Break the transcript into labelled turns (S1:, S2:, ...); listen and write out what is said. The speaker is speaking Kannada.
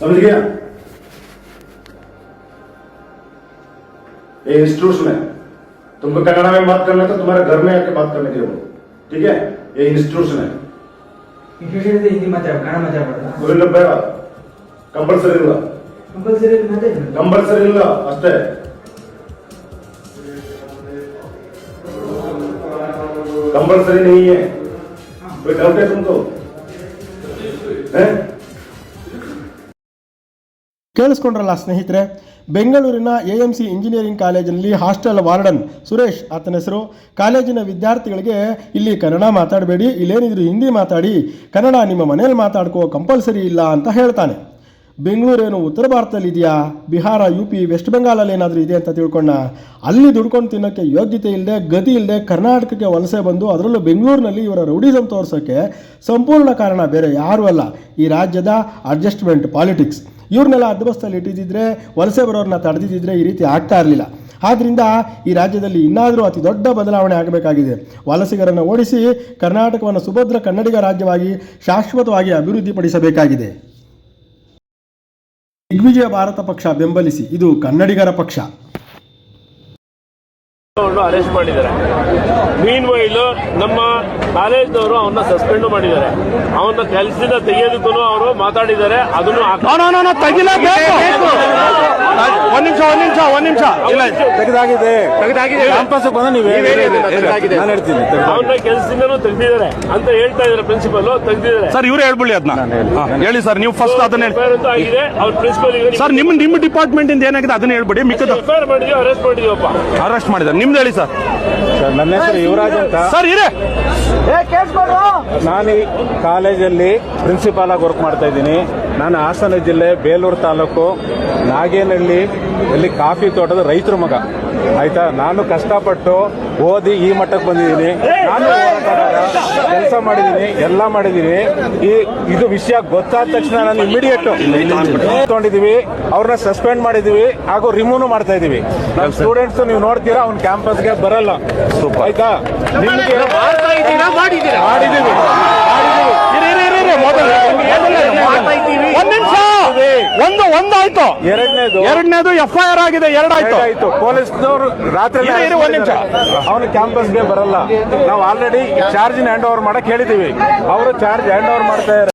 S1: समझ गया? ये इंस्टीट्यूशन है, तुमको कन्नड़ा में बात करना तो तुम्हारे घर में आके बात करने के लिए, ठीक है? ये इंस्टीट्यूशन है।
S2: हिंदी माताड कನ್ನಡ ಮಾತಾಡಬಾರದು
S1: ಕುರಿಲ್ಲ ಬೇಡ, ಕಂಪಲ್ಸರಿ ಇಲ್ಲ ಅಷ್ಟೇ. कंपल्सरी नहीं है, कोई डाउट है तुमको?
S3: ಕೇಳಿಸ್ಕೊಂಡ್ರಲ್ಲ ಸ್ನೇಹಿತರೆ, ಬೆಂಗಳೂರಿನ AMC ಇಂಜಿನಿಯರಿಂಗ್ ಕಾಲೇಜಿನಲ್ಲಿ ಹಾಸ್ಟೆಲ್ ವಾರ್ಡನ್ ಸುರೇಶ್ ಆತನ ಹೆಸರು. ಕಾಲೇಜಿನ ವಿದ್ಯಾರ್ಥಿಗಳಿಗೆ ಇಲ್ಲಿ ಕನ್ನಡ ಮಾತಾಡಬೇಡಿ, ಇಲ್ಲೇನಿದ್ರು ಹಿಂದಿ ಮಾತಾಡಿ, ಕನ್ನಡ ನಿಮ್ಮ ಮನೇಲಿ ಮಾತಾಡ್ಕೋ, ಕಂಪಲ್ಸರಿ ಇಲ್ಲ ಅಂತ ಹೇಳ್ತಾನೆ. ಬೆಂಗಳೂರೇನು ಉತ್ತರ ಭಾರತದಲ್ಲಿ ಇದೆಯಾ, ಬಿಹಾರ, UP, ವೆಸ್ಟ್ ಬೆಂಗಾಲಲ್ಲಿ ಏನಾದರೂ ಇದೆ ಅಂತ ತಿಳ್ಕೊಂಡ. ಅಲ್ಲಿ ದುಡ್ಕೊಂಡು ತಿನ್ನೋಕ್ಕೆ ಯೋಗ್ಯತೆ ಇಲ್ಲದೆ, ಗತಿ ಇಲ್ಲದೆ ಕರ್ನಾಟಕಕ್ಕೆ ವಲಸೆ ಬಂದು, ಅದರಲ್ಲೂ ಬೆಂಗಳೂರಿನಲ್ಲಿ ಇವರ ರೌಡಿಸಮ್ ತೋರ್ಸೋಕ್ಕೆ ಸಂಪೂರ್ಣ ಕಾರಣ ಬೇರೆ ಯಾರೂ ಅಲ್ಲ, ಈ ರಾಜ್ಯದ ಅಡ್ಜಸ್ಟ್ಮೆಂಟ್ ಪಾಲಿಟಿಕ್ಸ್. ಇವ್ರನ್ನೆಲ್ಲ ಅಡ್ಡಬಸ್ತಲ್ಲಿ ಇಟ್ಟಿದ್ದಿದ್ರೆ, ವಲಸೆ ಬರೋರನ್ನ ತಡೆದಿದ್ದರೆ ಈ ರೀತಿ ಆಗ್ತಾ ಇರಲಿಲ್ಲ. ಆದ್ದರಿಂದ ಈ ರಾಜ್ಯದಲ್ಲಿ ಇನ್ನಾದರೂ ಅತಿ ದೊಡ್ಡ ಬದಲಾವಣೆ ಆಗಬೇಕಾಗಿದೆ. ವಲಸಿಗರನ್ನು ಓಡಿಸಿ ಕರ್ನಾಟಕವನ್ನು ಸುಭದ್ರ ಕನ್ನಡಿಗ ರಾಜ್ಯವಾಗಿ ಶಾಶ್ವತವಾಗಿ ಅಭಿವೃದ್ಧಿಪಡಿಸಬೇಕಾಗಿದೆ. ದಿಗ್ವಿಜಯ ಭಾರತ ಪಕ್ಷ ಬೆಂಬಲಿಸಿ, ಇದು ಕನ್ನಡಿಗರ ಪಕ್ಷ.
S4: ಅರೆಸ್ಟ್ ಮಾಡಿದ್ದಾರೆ. ಮೀನ್ ವೈಲ್ ನಮ್ಮ ಕಾಲೇಜ್ನವರು ಅವನ್ನ ಸಸ್ಪೆಂಡ್ ಮಾಡಿದ್ದಾರೆ. ಅವನ್ನ ಕೆಲಸದಿಂದ ತೆಗೆಯೋದಕ್ಕೂ ಅವರು ಮಾತಾಡಿದ್ದಾರೆ. ಅದನ್ನು ಒಂದ್ ನಿಮಿಷ
S5: ತೆಗೆದಾಗಿದೆ ಕ್ಯಾಂಪಸ್
S4: ಅವನ್ನ ಕೆಲಸದಿಂದನೂ ತೆಗೆದಿದ್ದಾರೆ ಅಂತ ಹೇಳ್ತಾ ಇದ್ದಾರೆ. ಪ್ರಿನ್ಸಿಪಲ್ ತೆಗೆದಿದ್ದಾರೆ
S6: ಸರ್, ಇವ್ರು ಹೇಳ್ಬಿಡಿ ಅದನ್ನ ಹೇಳಿ ಸರ್. ನೀವು ಫಸ್ಟ್ ಅದನ್ನ
S4: ಆಗಿದೆ. ಅವ್ರ ಪ್ರಿನ್ಸಿಪಲ್
S6: ಸರ್, ನಿಮ್ಮ ಡಿಪಾರ್ಟ್ಮೆಂಟ್ ಇಂದ ಏನಾಗಿದೆ ಅದನ್ನ ಹೇಳ್ಬಿಡಿ. ಮಿಕ್ಕದ
S4: ಎಫ್ಐಆರ್ ಮಾಡಿದೀವಿ, ಅರೆಸ್ಟ್ ಮಾಡಿದೀವಪ್ಪ.
S6: ಅರೆಸ್ಟ್ ಮಾಡಿದ್ದಾರೆ. ನಿಮ್ದು ಹೇಳಿ ಸರ್.
S5: ನನ್ನ ಹೆಸರು ಯುವರಾಜ್ ಅಂತ
S6: ಸರ್. ಇರೇ
S5: ನಾನು ಈ ಕಾಲೇಜಲ್ಲಿ ಪ್ರಿನ್ಸಿಪಾಲ್ ಆಗಿ ವರ್ಕ್ ಮಾಡ್ತಾ ಇದ್ದೀನಿ. ನಾನು ಹಾಸನ ಜಿಲ್ಲೆ ಬೇಲೂರು ತಾಲೂಕು ನಾಗೇನಹಳ್ಳಿ ಇಲ್ಲಿ ಕಾಫಿ ತೋಟದ ರೈತರ ಮಗ. ಆಯ್ತಾ, ನಾನು ಕಷ್ಟಪಟ್ಟು ಓದಿ ಈ ಮಟ್ಟಕ್ಕೆ ಬಂದಿದ್ದೀನಿ. ನಾನು ಕೆಲಸ ಮಾಡಿದ್ದೀನಿ, ಎಲ್ಲ ಮಾಡಿದ್ದೀನಿ. ಇದು ವಿಷಯ ಗೊತ್ತಾದ ತಕ್ಷಣ ನಾನು ಇಮಿಡಿಯೇಟ್ ತಗೊಂಡಿದ್ದೀವಿ, ಅವ್ರನ್ನ ಸಸ್ಪೆಂಡ್ ಮಾಡಿದೀವಿ ಹಾಗೂ ರಿಮೂವ್ ಮಾಡ್ತಾ ಇದೀವಿ. ನಮ್ಮ ಸ್ಟೂಡೆಂಟ್ಸ್ ನೀವು ನೋಡ್ತೀರಾ, ಅವ್ನ ಕ್ಯಾಂಪಸ್ಗೆ ಬರಲ್ಲ. ಆಯ್ತಾ, ನಿಮ್ಗೆ ಮಾಡಿದೀವಿ.
S6: ಒಂದಾಯ್ತು. ಎರಡನೇದು FIR ಆಗಿದೆ.
S5: ಎರಡಾಯ್ತು. ಪೊಲೀಸ್ನವರು ರಾತ್ರಿ ಒಂದ್ ನಿಮಿಷ ಅವನು ಕ್ಯಾಂಪಸ್ಗೆ ಬರಲ್ಲ. ನಾವು ಆಲ್ರೆಡಿ ಚಾರ್ಜ್ ಹ್ಯಾಂಡ್ ಓವರ್ ಮಾಡಕ್ ಹೇಳಿದೀವಿ. ಅವರು ಚಾರ್ಜ್ ಹ್ಯಾಂಡ್ ಓವರ್ ಮಾಡ್ತಾ ಇದ್ದಾರೆ.